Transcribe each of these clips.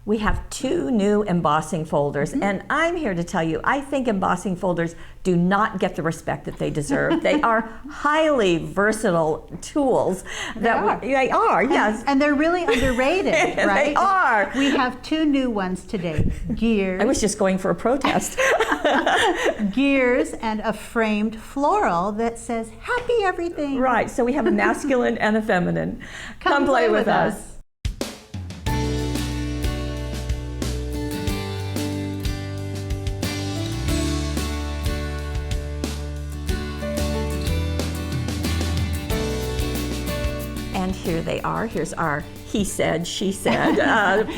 We have 2 new embossing folders, and I'm here to tell you, I think embossing folders do not get the respect that they deserve. They are highly versatile tools. They are, yes. And they're really underrated, right? They are. We have 2 new ones today, gears. I was just going for a protest. Gears and a framed floral that says, happy everything. Right, so we have a masculine and a feminine. Come play with us. And here they are. Here's our he said, she said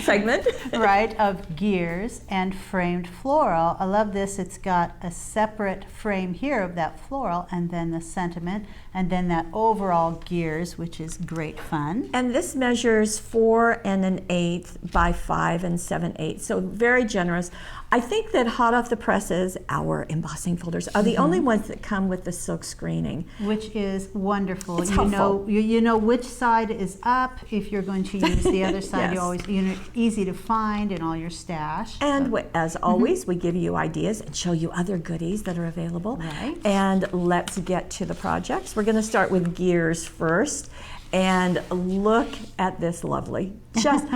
segment. Right, of gears and framed floral. I love this. It's got a separate frame here of that floral, and then the sentiment, and then that overall gears, which is great fun. And this measures 4 1/8 by 5 7/8, so very generous. I think that hot off the presses, our embossing folders are the only ones that come with the silk screening, which is wonderful. It's helpful. You know which side is up. If you're going to use the other side, Yes. Easy to find in all your stash. And as always, we give you ideas and show you other goodies that are available. Right. And let's get to the projects. We're going to start with gears first. And look at this lovely.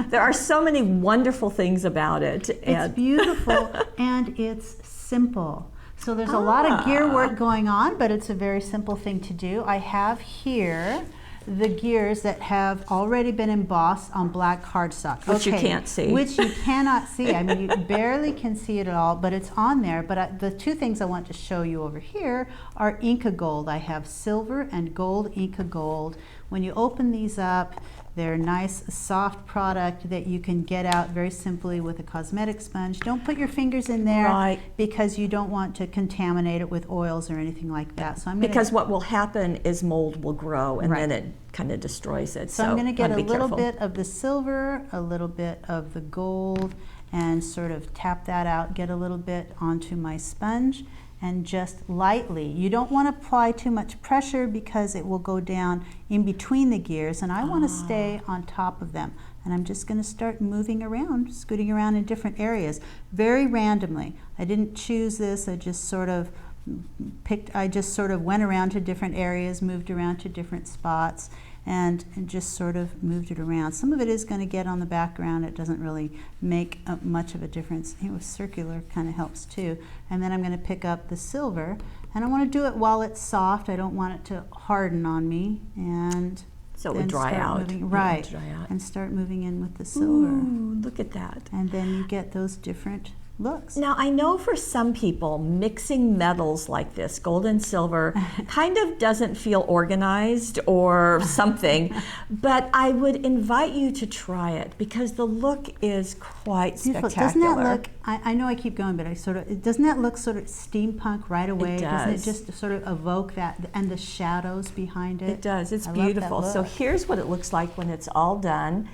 There are so many wonderful things about it. It's beautiful and it's simple. So there's a lot of gear work going on, but it's a very simple thing to do. I have here the gears that have already been embossed on black cardstock. Which you can't see. Which you cannot see. I mean, you barely can see it at all, but it's on there. But the 2 things I want to show you over here are Inca Gold. I have silver and gold Inca Gold. When you open these up, they're nice, soft product that you can get out very simply with a cosmetic sponge. Don't put your fingers in there because you don't want to contaminate it with oils or anything like that. So because what will happen is mold will grow and then it kind of destroys it. So I'm going to get a little bit of the silver, a little bit of the gold, and sort of tap that out, get a little bit onto my sponge. And just lightly. You don't want to apply too much pressure because it will go down in between the gears, and I want to stay on top of them. And I'm just going to start moving around, scooting around in different areas, very randomly. I didn't choose this, I just sort of went around to different areas, moved around to different spots, and just sort of moved it around. Some of it is going to get on the background. It doesn't really make much of a difference. Circular kind of helps too. And then I'm going to pick up the silver, and I want to do it while it's soft. I don't want it to harden on me, and so it would dry out. And start moving in with the silver. Ooh, look at that. And then you get those different looks. Now, I know for some people, mixing metals like this, gold and silver, kind of doesn't feel organized or something, but I would invite you to try it because the look is quite spectacular. Doesn't that look, I know I keep going, but doesn't that look sort of steampunk right away? It does. Doesn't it just sort of evoke that, and the shadows behind it? It does, it's beautiful. So here's what it looks like when it's all done.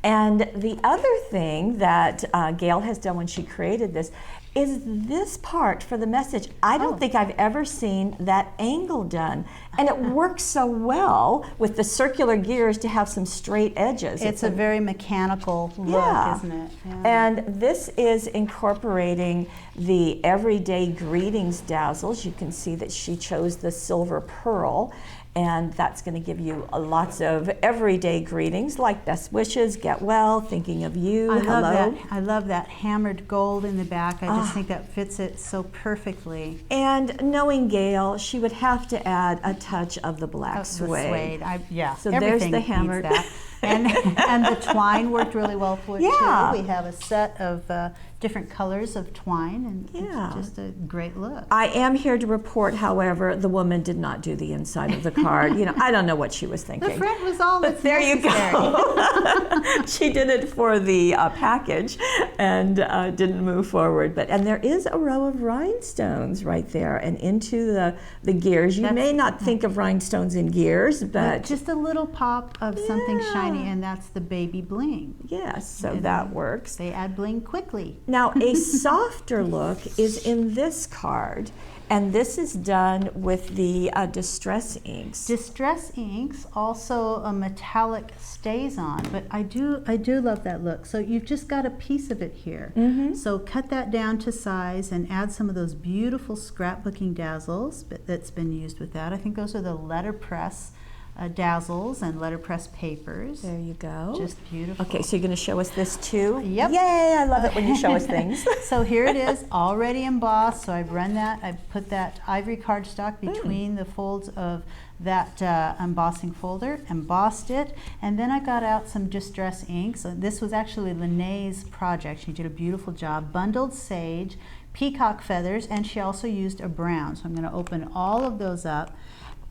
And the other thing that Gail has done when she created this is this part for the message. I don't think I've ever seen that angle done. And it works so well with the circular gears to have some straight edges. It's a very mechanical look, isn't it? Yeah. And this is incorporating the everyday greetings dazzles. You can see that she chose the silver pearl. And that's going to give you lots of everyday greetings like best wishes, get well, thinking of you, hello. I love that hammered gold in the back. I just think that fits it so perfectly. And knowing Gail, she would have to add a touch of the black suede. So there's the hammered. And the twine worked really well for it too. We have a set of different colors of twine, and it's just a great look. I am here to report, however, the woman did not do the inside of the card. I don't know what she was thinking. The front was all but there necessary. You go. She did it for the package and didn't move forward. And there is a row of rhinestones right there and into the gears. You may not think of rhinestones in gears, but just a little pop of something shiny shiny, and that's the baby bling. Yes, so that works. They add bling quickly. Now, a softer look is in this card, and this is done with the Distress inks. Distress inks, also a metallic StazOn, but I do love that look. So you've just got a piece of it here. So cut that down to size and add some of those beautiful scrapbooking dazzles that's been used with that. I think those are the letterpress dazzles and letterpress papers. There you go. Just beautiful. Okay, so you're going to show us this too? Yep. Yay, I love it when you show us things. So here it is, already embossed. So I've run that, I put that ivory cardstock between the folds of that embossing folder, embossed it, and then I got out some Distress inks. So this was actually Lene's project. She did a beautiful job. Bundled sage, peacock feathers, and she also used a brown. So I'm going to open all of those up,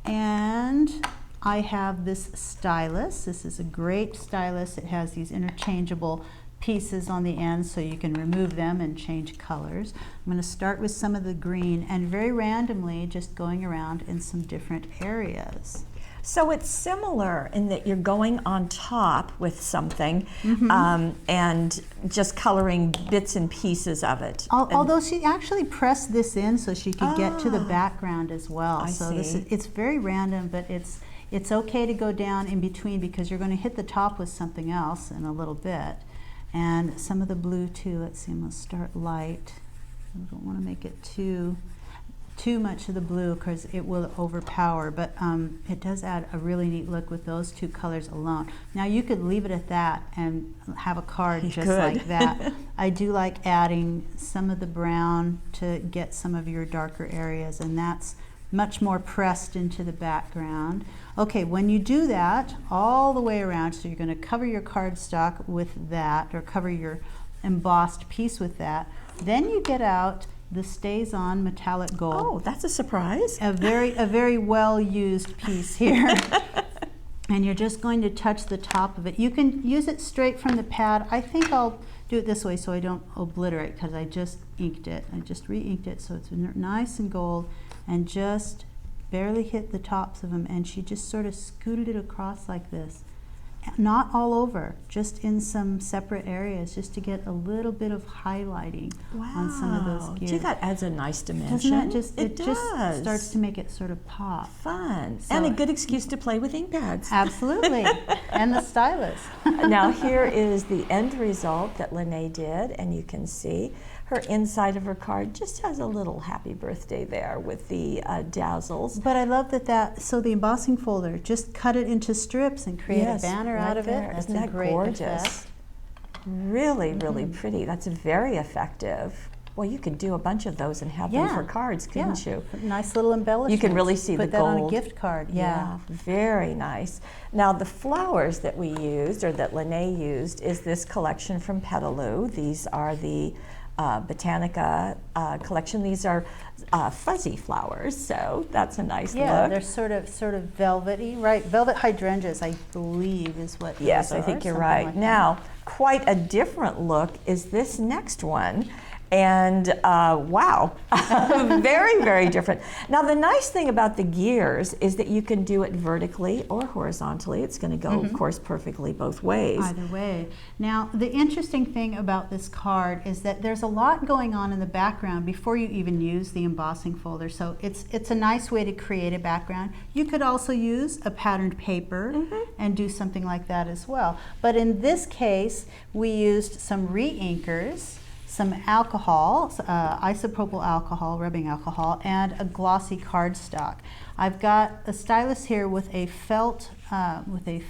and I have this stylus. This is a great stylus. It has these interchangeable pieces on the end so you can remove them and change colors. I'm going to start with some of the green and very randomly just going around in some different areas. So it's similar in that you're going on top with something and just coloring bits and pieces of it. Although she actually pressed this in so she could get to the background as well. It's very random, but it's okay to go down in between because you're going to hit the top with something else in a little bit. And some of the blue too. Let's see, I'm going to start light. I don't want to make it too much of the blue because it will overpower, but it does add a really neat look with those two colors alone. Now you could leave it at that and have a card just like that. I do like adding some of the brown to get some of your darker areas, and that's much more pressed into the background. Okay, when you do that all the way around, so you're going to cover your cardstock with that, or cover your embossed piece with that, then you get out the StazOn metallic gold. Oh, that's a surprise. A very well used piece here. And you're just going to touch the top of it. You can use it straight from the pad. I think I'll do it this way so I don't obliterate, because I just inked it. I just re-inked it so it's nice and gold, and just barely hit the tops of them, and she just sort of scooted it across like this. Not all over, just in some separate areas, just to get a little bit of highlighting on some of those gears. Gee, that adds a nice dimension. Doesn't it just, it just starts to make it sort of pop. Fun. So, and a good excuse to play with ink pads. Absolutely. And the stylus. Now here is the end result that Lene did, and you can see her inside of her card just has a little happy birthday there with the dazzles. But I love so the embossing folder, just cut it into strips and create a banner out of it. Isn't that gorgeous? Really, really pretty. That's very effective. Well, you could do a bunch of those and have them for cards, couldn't you? Nice little embellishment. You can really see the gold. Put that on a gift card. Yeah, very nice. Now the flowers that we used, or that Lene used, is this collection from Petaloo. These are the Botanica collection. These are fuzzy flowers, so that's a nice look. Yeah, they're sort of velvety, right? Velvet hydrangeas, I believe, is what. Yes, I think you're right. Like now, quite a different look is this next one. And wow, very, very different. Now the nice thing about the gears is that you can do it vertically or horizontally. It's going to go, of course, perfectly both ways. Either way. Now the interesting thing about this card is that there's a lot going on in the background before you even use the embossing folder. So it's a nice way to create a background. You could also use a patterned paper and do something like that as well. But in this case, we used some re-inkers, some alcohol, isopropyl alcohol, rubbing alcohol, and a glossy cardstock. I've got a stylus here with a felt the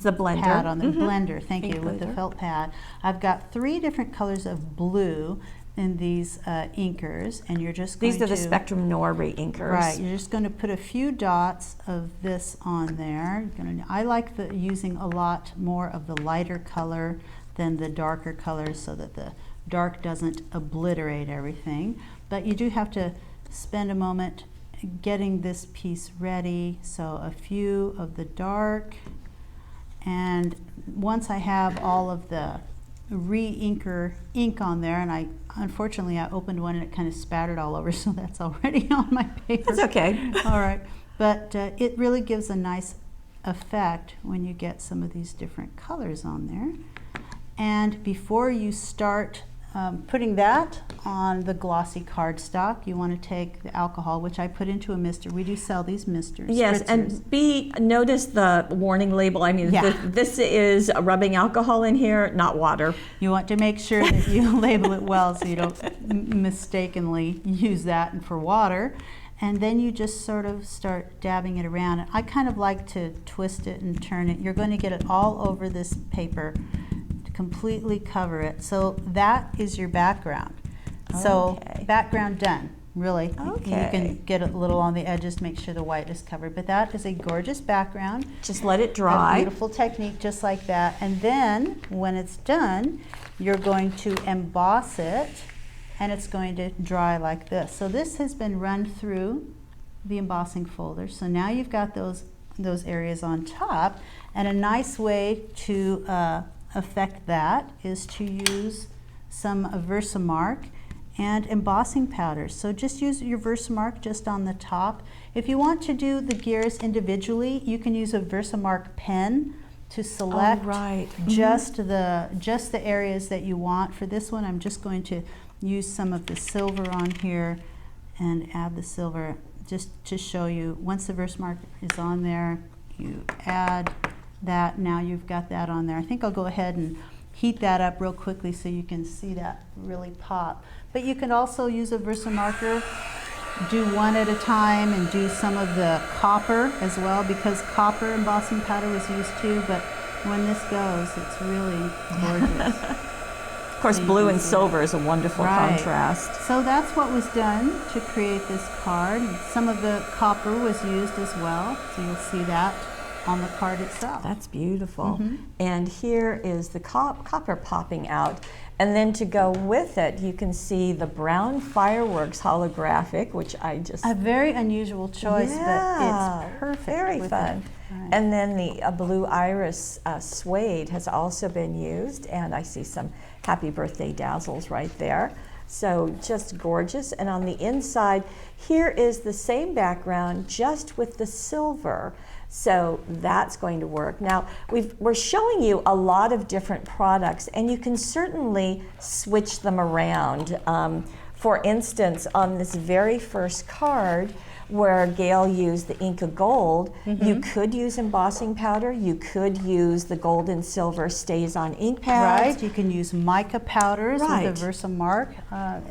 blender pad on the blender. Thank you, with the felt pad. I've got 3 different colors of blue in these inkers, and you're just going to... These are the Spectrum Noir re-inkers. Right, you're just going to put a few dots of this on there. I like using a lot more of the lighter color than the darker colors so that the dark doesn't obliterate everything, but you do have to spend a moment getting this piece ready. So a few of the dark, and once I have all of the re-inker ink on there, and unfortunately I opened one and it kind of spattered all over, so that's already on my paper. That's okay. All right, but it really gives a nice effect when you get some of these different colors on there. And before you start putting that on the glossy cardstock, you want to take the alcohol, which I put into a mister. We do sell these misters. Yes, spritzers. and notice the warning label. I mean, Yeah. this is rubbing alcohol in here, not water. You want to make sure that you label it well so you don't mistakenly use that for water. And then you just sort of start dabbing it around. I kind of like to twist it and turn it. You're going to get it all over this paper, completely cover it. So that is your background. So Okay. background done, really. Okay. You can get a little on the edges to make sure the white is covered. But that is a gorgeous background. Just let it A dry. beautiful technique just like that. And then when it's done, you're going to emboss it, and it's going to dry like this. So this has been run through the embossing folder. So now you've got those areas on top, and a nice way to affect that is to use some Versamark and embossing powders. So just use your Versamark just on the top. If you want to do the gears individually, you can use a Versamark pen to select right. just the areas that you want. For this one, I'm just going to use some of the silver on here and add the silver just to show you. Once the Versamark is on there, you add that. Now you've got that on there. I think I'll go ahead and heat that up real quickly so you can see that really pop. But you can also use a Versamarker, do one at a time, and do some of the copper as well, because copper embossing powder was used too. But when this goes, it's really gorgeous. Of course, blue and silver is a wonderful contrast. So that's what was done to create this card. Some of the copper was used as well, so you'll see that on the card itself. That's beautiful. And here is the copper popping out. And then to go with it, you can see the brown fireworks holographic, which I just... A very unusual choice, yeah, but it's perfect. Very fun. Right. And then the blue iris suede has also been used, and I see some happy birthday dazzles right there. So just gorgeous. And on the inside, here is the same background, just with the silver. So that's going to work. Now, we're showing you a lot of different products, and you can certainly switch them around. For instance, on this very first card, where Gail used the Inca Gold, you could use embossing powder, you could use the gold and silver stays on ink pads. Right, you can use mica powders with Right. the Versamark.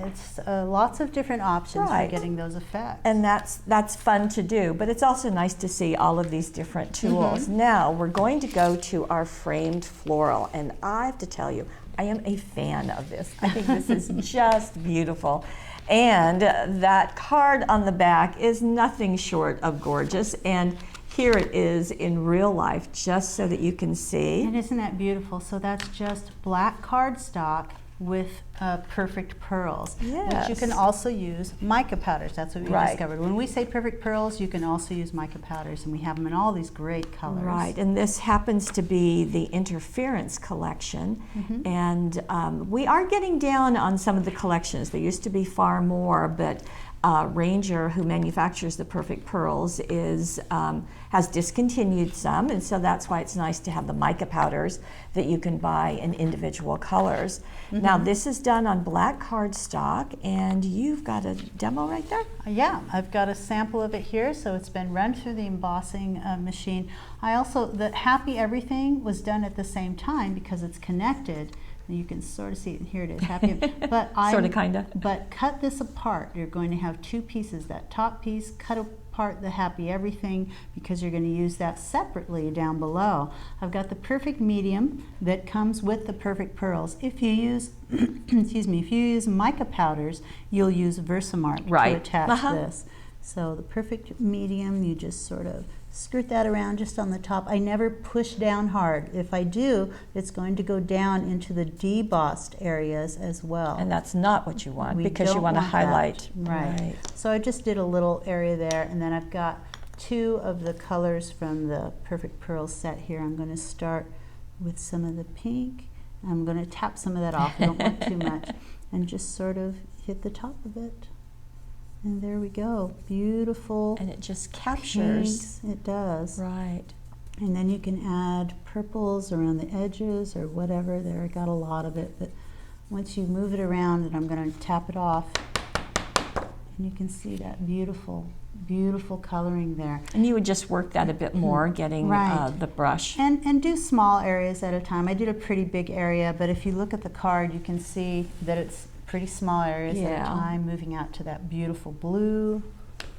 It's lots of different options Right. for getting those effects. And that's fun to do, but it's also nice to see all of these different tools. Now we're going to go to our framed floral, and I have to tell you, I am a fan of this. I think this is just beautiful. And that card on the back is nothing short of gorgeous. And here it is in real life, just so that you can see. And isn't that beautiful? So that's just black cardstock with perfect pearls, Yes. which you can also use mica powders. That's what we Right. discovered. When we say perfect pearls, you can also use mica powders, and we have them in all these great colors. Right, and this happens to be the Interference collection, and we are getting down on some of the collections. There used to be far more, but Ranger, who manufactures the perfect pearls, has discontinued some, and so that's why it's nice to have the mica powders that you can buy in individual colors. Now this is done on black cardstock, and you've got a demo right there? Yeah, I've got a sample of it here, so it's been run through the embossing machine. The Happy Everything was done at the same time because it's connected. You can sort of see it. Here it is, happy. But Sort of, kind of. But cut this apart. You're going to have two pieces. That top piece, cut apart the Happy Everything, because you're going to use that separately down below. I've got the perfect medium that comes with the perfect pearls. If you use, excuse me, if you use mica powders, you'll use Versamark to attach this. So the perfect medium, you just sort of skirt that around just on the top. I never push down hard. If I do, it's going to go down into the debossed areas as well. And that's not what you want, We because you don't want to that. highlight. Right. So I just did a little area there, and then I've got two of the colors from the Perfect Pearls set here. I'm going to start with some of the pink. I'm going to tap some of that off. I don't want too much. And just sort of hit the top of it. And there we go. Beautiful. And it just captures. Pinks. It does. Right. And then you can add purples around the edges or whatever. There, I got a lot of it, but once you move it around, and I'm going to tap it off, and you can see that beautiful, beautiful coloring there. And you would just work that a bit more, getting the brush. And do small areas at a time. I did a pretty big area, but if you look at the card, you can see that it's pretty small areas at a time, moving out to that beautiful blue.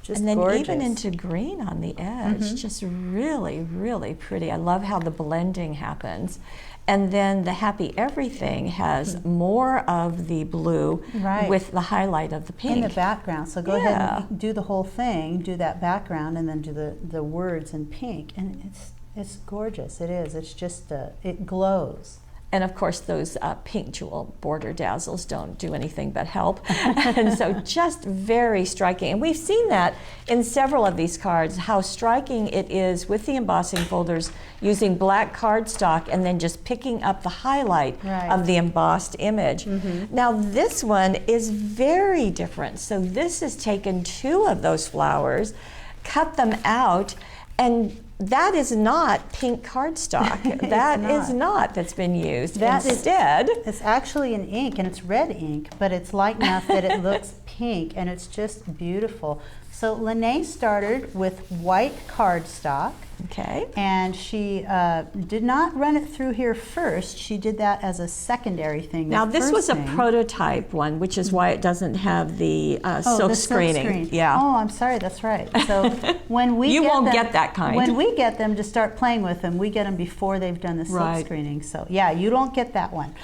Just and then gorgeous. Even into green on the edge, just really, really pretty. I love how the blending happens. And then the Happy Everything has more of the blue with the highlight of the pink. In the background. So go ahead and do the whole thing, do that background, and then do the words in pink. And it's gorgeous. It is. It's just, it glows. And of course, those pink jewel border dazzles don't do anything but help. And so just very striking. And we've seen that in several of these cards, how striking it is with the embossing folders using black cardstock and then just picking up the highlight of the embossed image. Now this one is very different. So this has taken 2 of those flowers, cut them out, and that is not pink cardstock. That is not that's been used. Instead, it's actually an ink, and it's red ink, but it's light enough that it looks pink, and it's just beautiful. So Lene started with white cardstock. Okay. And she did not run it through here first. She did that as a secondary thing. Now this was a prototype one, which is why it doesn't have the silk screening. Yeah. Oh, I'm sorry. That's right. So when we you won't get that kind. When we get them to start playing with them, we get them before they've done the silk screening. So yeah, you don't get that one.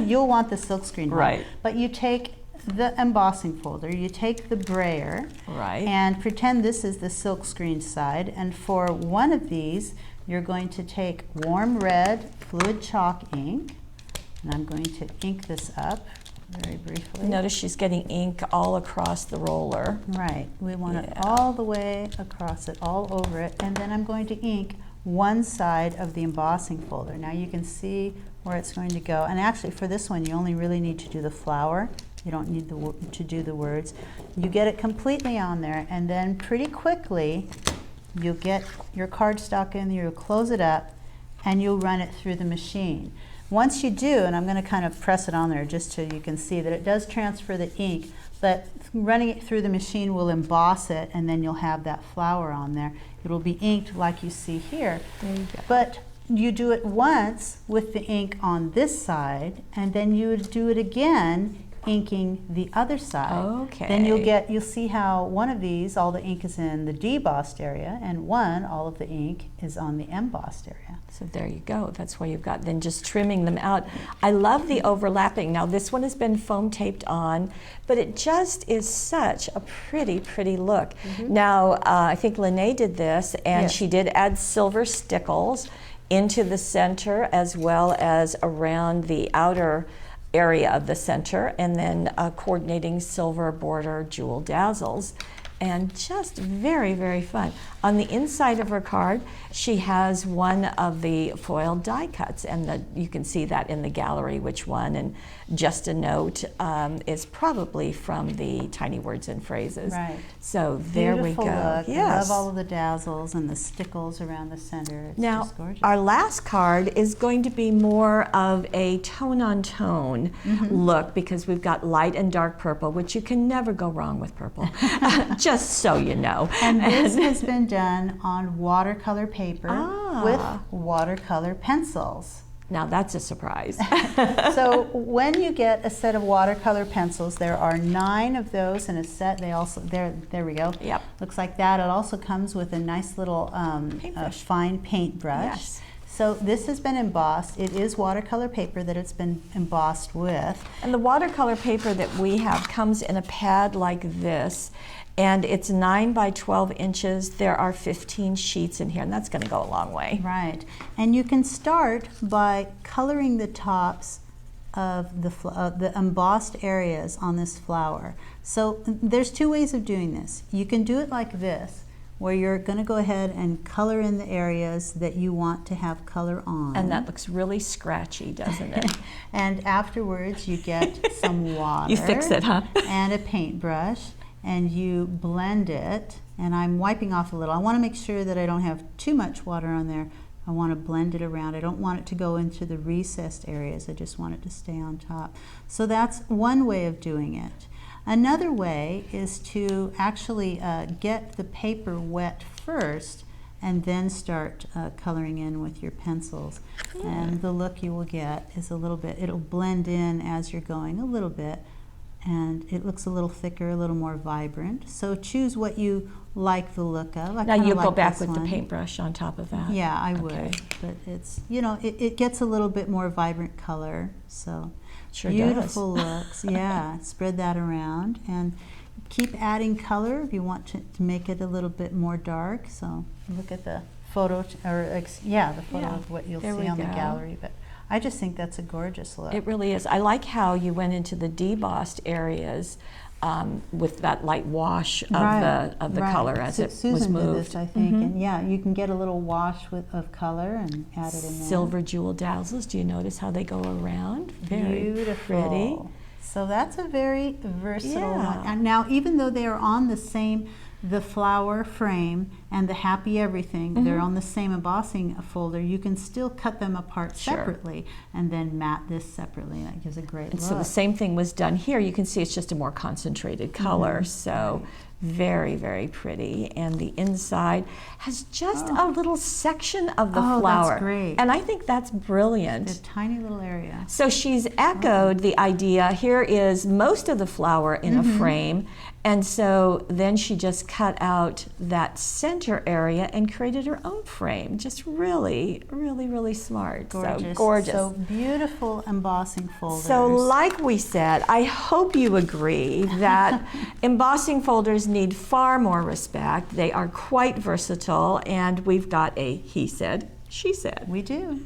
You'll want the silk screen one. But you take the embossing folder, you take the brayer, and pretend this is the silk screen side, and for one of these you're going to take warm red fluid chalk ink, and I'm going to ink this up very briefly. Notice she's getting ink all across the roller. Right, we want it all the way across it, all over it, and then I'm going to ink one side of the embossing folder. Now you can see where it's going to go, and actually for this one you only really need to do the flower. You don't need to do the words. You get it completely on there, and then pretty quickly you'll get your cardstock in there, you'll close it up, and you'll run it through the machine. Once you do, and I'm going to kind of press it on there just so you can see that it does transfer the ink, but running it through the machine will emboss it, and then you'll have that flower on there. It'll be inked like you see here. There you go. But you do it once with the ink on this side, and then you would do it again inking the other side. Okay. Then you'll see how one of these, all the ink is in the debossed area, and one, all of the ink is on the embossed area. So there you go. That's why you've got then just trimming them out. I love the overlapping. Now this one has been foam taped on, but it just is such a pretty, pretty look. Now I think Lene did this, and she did add silver stickles into the center as well as around the outer area of the center, and then coordinating silver border jewel dazzles, and just very, very fun. On the inside of her card, she has one of the foiled die cuts, and you can see that in the gallery which one, and just a note is probably from the Tiny Words and Phrases. Right. So there Beautiful we go. Look. Yes. I love all of the dazzles and the stickles around the center. It's now, just gorgeous. our last card is going to be more of a tone-on-tone look, because we've got light and dark purple, which you can never go wrong with purple, just so you know. And this has been done on watercolor paper with watercolor pencils. Now that's a surprise. So when you get a set of watercolor pencils, there are 9 of those in a set. They also, there we go. Yep. Looks like that. It also comes with a nice little fine paintbrush. Yes. So this has been embossed. It is watercolor paper that it's been embossed with. And the watercolor paper that we have comes in a pad like this, and it's 9 by 12 inches. There are 15 sheets in here, and that's going to go a long way. Right. And you can start by coloring the tops of the embossed areas on this flower. So there's 2 ways of doing this. You can do it like this, where you're going to go ahead and color in the areas that you want to have color on. And that looks really scratchy, doesn't it? And afterwards you get some water. You fix it, huh? And a paintbrush. and you blend it, and I'm wiping off a little. I want to make sure that I don't have too much water on there. I want to blend it around. I don't want it to go into the recessed areas. I just want it to stay on top. So that's one way of doing it. Another way is to actually get the paper wet first and then start coloring in with your pencils. And the look you will get is a little bit, it'll blend in as you're going a little bit, and it looks a little thicker, a little more vibrant. So choose what you like the look of. Now you go back with the paintbrush on top of that. Yeah, I would, but it's, you know, it gets a little bit more vibrant color, so sure beautiful does. looks. Yeah, spread that around and keep adding color if you want to make it a little bit more dark. So look at the photo, the photo of what you'll see on the gallery. But I just think that's a gorgeous look. It really is. I like how you went into the debossed areas with that light wash of the color as it was moved. Susan did this, I think, and yeah, you can get a little wash of color and add it in there. Silver jewel dazzles. Do you notice how they go around? Very beautiful. Pretty. So that's a very versatile one. And now, even though they are on the flower frame and the happy everything, they're on the same embossing folder, you can still cut them apart separately and then mat this separately. That gives a great look. So the same thing was done here. You can see it's just a more concentrated color. So very, very pretty. And the inside has just a little section of the flower. That's great. And I think that's brilliant. A tiny little area. So she's echoed the idea. Here is most of the flower in a frame. And so then she just cut out that center area and created her own frame. Just really, really, really smart. Gorgeous. So gorgeous. So beautiful embossing folders. So like we said, I hope you agree that embossing folders need far more respect. They are quite versatile, and we've got a he said, she said. We do.